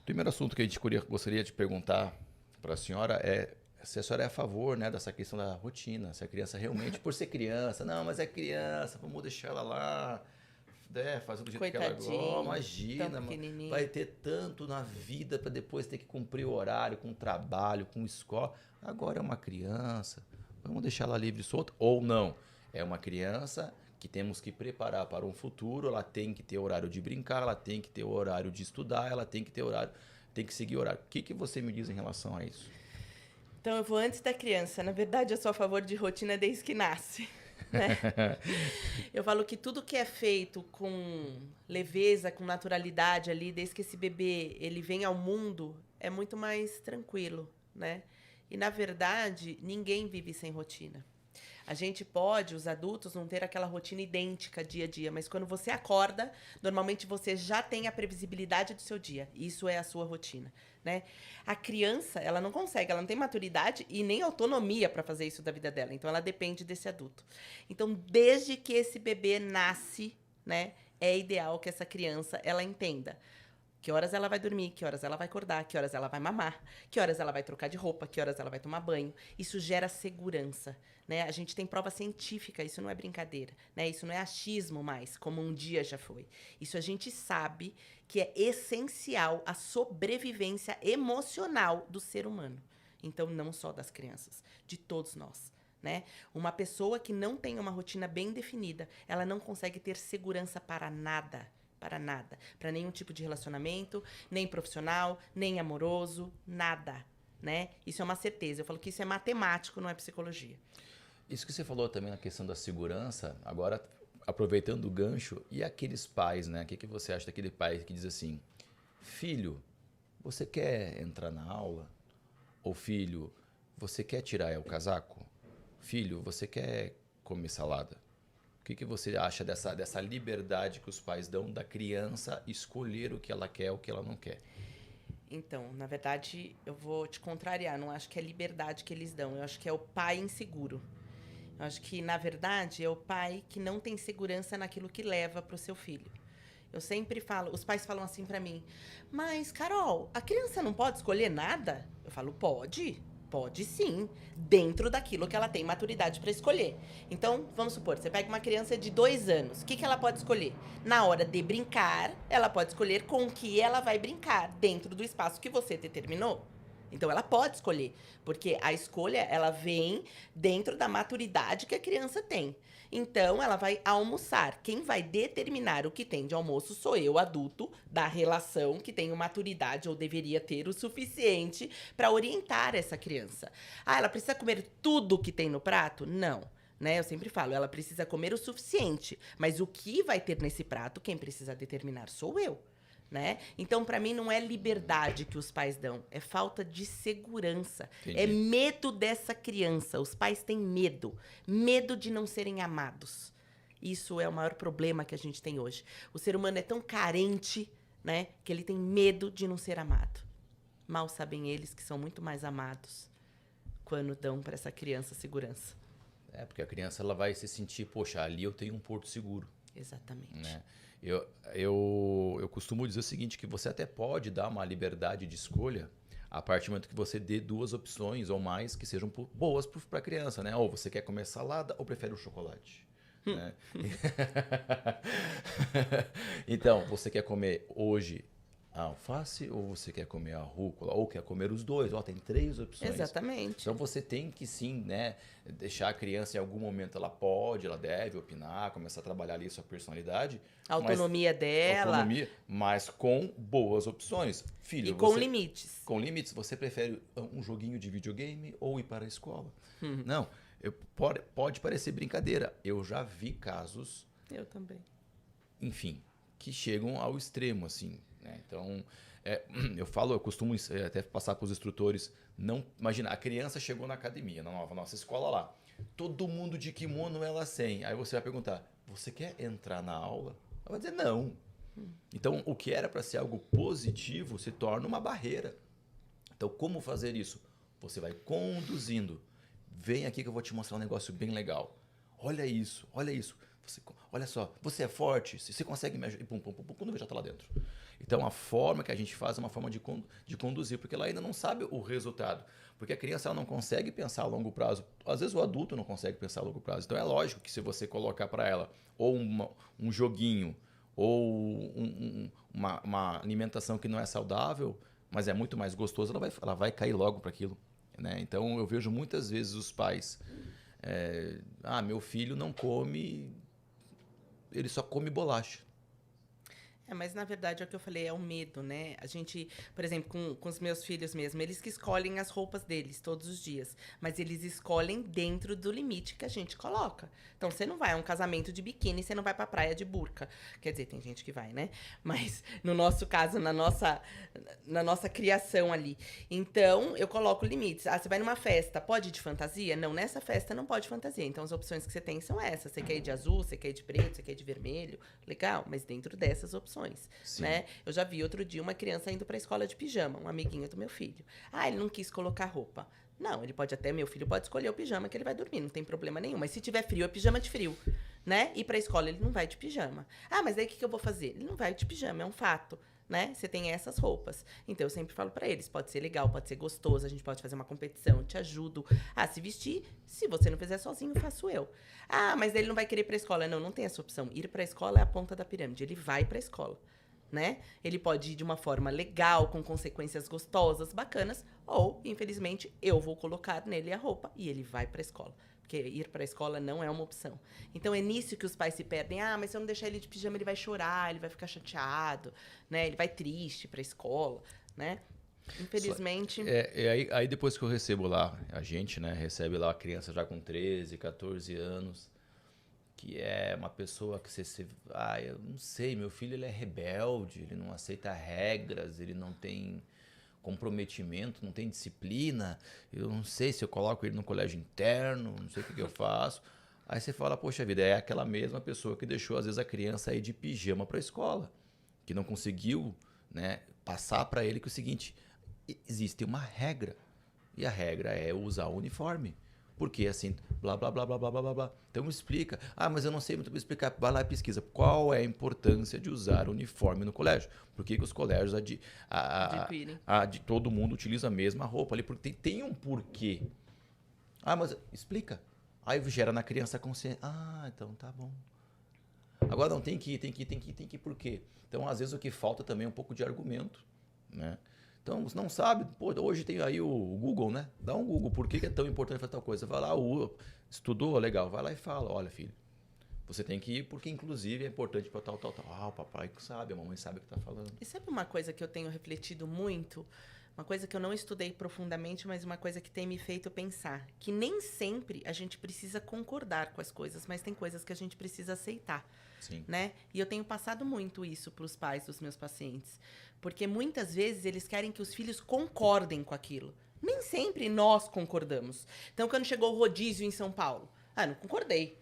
Primeiro assunto que a gente gostaria de perguntar para a senhora é se a senhora é a favor, né, dessa questão da rotina, se a criança realmente, por ser criança, não, mas é criança, vamos deixar ela lá, fazer do jeito que ela gosta. Oh, Coitadinho, tão imagina, vai pequenininho. ter tanto na vida para depois ter que cumprir o horário com trabalho, com escola. Agora é uma criança, vamos deixar ela livre e solta ou não? É uma criança que temos que preparar para um futuro, ela tem que ter horário de brincar, ela tem que ter horário de estudar, ela tem que ter horário, tem que seguir horário. O que que você me diz em relação a isso? Então eu vou antes da criança. Na verdade, eu sou a favor de rotina desde que nasce, né? Eu falo que tudo que é feito com leveza, com naturalidade ali, desde que esse bebê ele vem ao mundo, é muito mais tranquilo, né? E na verdade, ninguém vive sem rotina. A gente pode, os adultos, não ter aquela rotina idêntica dia a dia, mas quando você acorda, normalmente você já tem a previsibilidade do seu dia. Isso é a sua rotina, né? A criança, ela não consegue, ela não tem maturidade e nem autonomia para fazer isso da vida dela. Então ela depende desse adulto. Então, desde que esse bebê nasce, né, é ideal que essa criança ela entenda que horas ela vai dormir, que horas ela vai acordar, que horas ela vai mamar, que horas ela vai trocar de roupa, que horas ela vai tomar banho. Isso gera segurança, né? A gente tem prova científica, isso não é brincadeira, né? Isso não é achismo mais, como um dia já foi. Isso a gente sabe que é essencial à sobrevivência emocional do ser humano. Então, não só das crianças, de todos nós. Né? Uma pessoa que não tem uma rotina bem definida, ela não consegue ter segurança para nada. Para nada. Para nenhum tipo de relacionamento, nem profissional, nem amoroso, nada. Né? Isso é uma certeza. Eu falo que isso é matemático, não é psicologia. Isso que você falou também na questão da segurança, agora aproveitando o gancho, e aqueles pais, né? O que, que você acha daquele pai que diz assim: filho, você quer entrar na aula? Ou filho, você quer tirar o casaco? Filho, você quer comer salada? O que, que você acha dessa liberdade que os pais dão da criança escolher o que ela quer, o que ela não quer? Então, na verdade, eu vou te contrariar. Não acho que é liberdade que eles dão. Eu acho que é o pai inseguro. Eu acho que, na verdade, é o pai que não tem segurança naquilo que leva para o seu filho. Eu sempre falo, os pais falam assim pra mim, mas, Carol, a criança não pode escolher nada? Eu falo, pode. Pode sim, dentro daquilo que ela tem maturidade para escolher. Então, vamos supor, você pega uma criança de 2 anos, o que, que ela pode escolher? Na hora de brincar, ela pode escolher com o que ela vai brincar, dentro do espaço que você determinou. Então ela pode escolher, porque a escolha ela vem dentro da maturidade que a criança tem. Então ela vai almoçar. Quem vai determinar o que tem de almoço sou eu, adulto, da relação que tenho maturidade ou deveria ter o suficiente para orientar essa criança. Ah, ela precisa comer tudo que tem no prato? Não. Né? Eu sempre falo, ela precisa comer o suficiente, mas o que vai ter nesse prato, quem precisa determinar sou eu. Né? Então, para mim, não é liberdade que os pais dão, é falta de segurança, é Entendi. medo dessa criança. Os pais têm medo, medo de não serem amados. Isso é o maior problema que a gente tem hoje. O ser humano é tão carente, né, que ele tem medo de não ser amado. Mal sabem eles que são muito mais amados quando dão para essa criança segurança. É, porque a criança ela vai se sentir, poxa, ali eu tenho um porto seguro. Exatamente. Né? Eu costumo dizer o seguinte, que você até pode dar uma liberdade de escolha a partir do momento que você dê duas opções ou mais que sejam boas para a criança, né? Ou você quer comer salada ou prefere o chocolate. Né? Então, você quer comer hoje a alface ou você quer comer a rúcula? Ou quer comer os dois? Ó, tem três opções. Exatamente. Então você tem que sim, né, deixar a criança em algum momento ela pode, ela deve opinar, começar a trabalhar ali sua personalidade, A mas autonomia dela autonomia, mas com boas opções. e Filho, com você limites. com limites, você prefere um joguinho de videogame ou ir para a escola? Não, pode parecer brincadeira. Eu já vi casos, Eu também. enfim, que chegam ao extremo, assim, né? Então, eu costumo até passar para os instrutores, não, imagina, a criança chegou na academia, na nossa escola lá, todo mundo de kimono, ela sem. Aí você vai perguntar, você quer entrar na aula? Ela vai dizer não. Então, o que era para ser algo positivo se torna uma barreira. Então, como fazer isso? Você vai conduzindo. Vem aqui que eu vou te mostrar um negócio bem legal. Olha isso, olha isso. Olha só, você é forte, você consegue me ajudar. E pum, pum, pum, pum, quando eu já está lá dentro. Então, a forma que a gente faz é uma forma de conduzir, porque ela ainda não sabe o resultado. Porque a criança ela não consegue pensar a longo prazo. Às vezes o adulto não consegue pensar a longo prazo. Então, é lógico que se você colocar para ela ou um joguinho ou uma alimentação que não é saudável, mas é muito mais gostoso, ela vai cair logo para aquilo. Né? Então, eu vejo muitas vezes os pais... meu filho não come... Ele só come bolacha. Mas na verdade é o que eu falei, é o medo, né? A gente, por exemplo, com os meus filhos mesmo, eles que escolhem as roupas deles todos os dias. Mas eles escolhem dentro do limite que a gente coloca. Então, você não vai a um casamento de biquíni, você não vai pra praia de burca. Quer dizer, tem gente que vai, né? Mas no nosso caso, na nossa criação ali. Então, eu coloco limites. Você vai numa festa, pode ir de fantasia? Não, nessa festa não pode fantasia. Então, as opções que você tem são essas. Você quer ir de azul, você quer ir de preto, você quer ir de vermelho. Legal, mas dentro dessas opções. Né? Eu já vi outro dia uma criança indo para a escola de pijama, um amiguinho do meu filho. Ele não quis colocar roupa. Não, meu filho pode escolher o pijama que ele vai dormir, não tem problema nenhum. Mas se tiver frio, é pijama de frio, né? Ir para a escola, ele não vai de pijama. Mas aí o que eu vou fazer? Ele não vai de pijama, é um fato. Né? Você tem essas roupas. Então, eu sempre falo pra eles, pode ser legal, pode ser gostoso, a gente pode fazer uma competição, eu te ajudo a se vestir. Se você não fizer sozinho, faço eu. Mas ele não vai querer ir pra escola. Não tem essa opção. Ir pra escola é a ponta da pirâmide. Ele vai pra escola, né? Ele pode ir de uma forma legal, com consequências gostosas, bacanas, ou, infelizmente, eu vou colocar nele a roupa e ele vai pra escola. Porque ir para a escola não é uma opção. Então, é nisso que os pais se perdem. Mas se eu não deixar ele de pijama, ele vai chorar, ele vai ficar chateado, né? Ele vai triste para a escola, né? Infelizmente... Aí depois que eu recebo lá, a gente, né, recebe lá a criança já com 13, 14 anos, que é uma pessoa que você... eu não sei, meu filho ele é rebelde, ele não aceita regras, ele não tem... comprometimento, não tem disciplina, eu não sei se eu coloco ele no colégio interno, não sei o que eu faço. Aí você fala, poxa vida, é aquela mesma pessoa que deixou às vezes a criança ir de pijama para a escola, que não conseguiu, né, passar para ele que é o seguinte, existe uma regra, e a regra é usar o uniforme. Porque assim, blá, blá, blá, blá, blá, blá, blá. Então explica. Mas eu não sei muito bem explicar. Vai lá e pesquisa. Qual é a importância de usar uniforme no colégio? Por que os colégios de todo mundo utiliza a mesma roupa ali? Porque tem um porquê. Mas explica. Aí gera na criança a consciência. Então tá bom. Agora não, tem que ir por quê? Então, às vezes, o que falta também é um pouco de argumento, né? Então, você não sabe, hoje tem aí o Google, né? Dá um Google, por que é tão importante fazer tal coisa? Vai lá, estudou, legal, vai lá e fala, olha filho, você tem que ir porque inclusive é importante para tal. O papai sabe, a mamãe sabe o que está falando. E sabe uma coisa que eu tenho refletido muito? Uma coisa que eu não estudei profundamente, mas uma coisa que tem me feito pensar. Que nem sempre a gente precisa concordar com as coisas, mas tem coisas que a gente precisa aceitar. Sim. Né? E eu tenho passado muito isso para os pais dos meus pacientes. Porque muitas vezes eles querem que os filhos concordem com aquilo. Nem sempre nós concordamos. Então, quando chegou o rodízio em São Paulo, não concordei.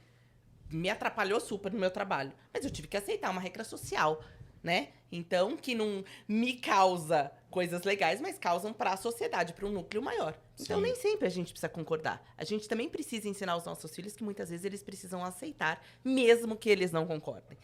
Me atrapalhou super no meu trabalho. Mas eu tive que aceitar uma regra social, né? Então, que não me causa coisas legais, mas causam para a sociedade, para um núcleo maior. Então, nem sempre a gente precisa concordar. A gente também precisa ensinar os nossos filhos que muitas vezes eles precisam aceitar, mesmo que eles não concordem.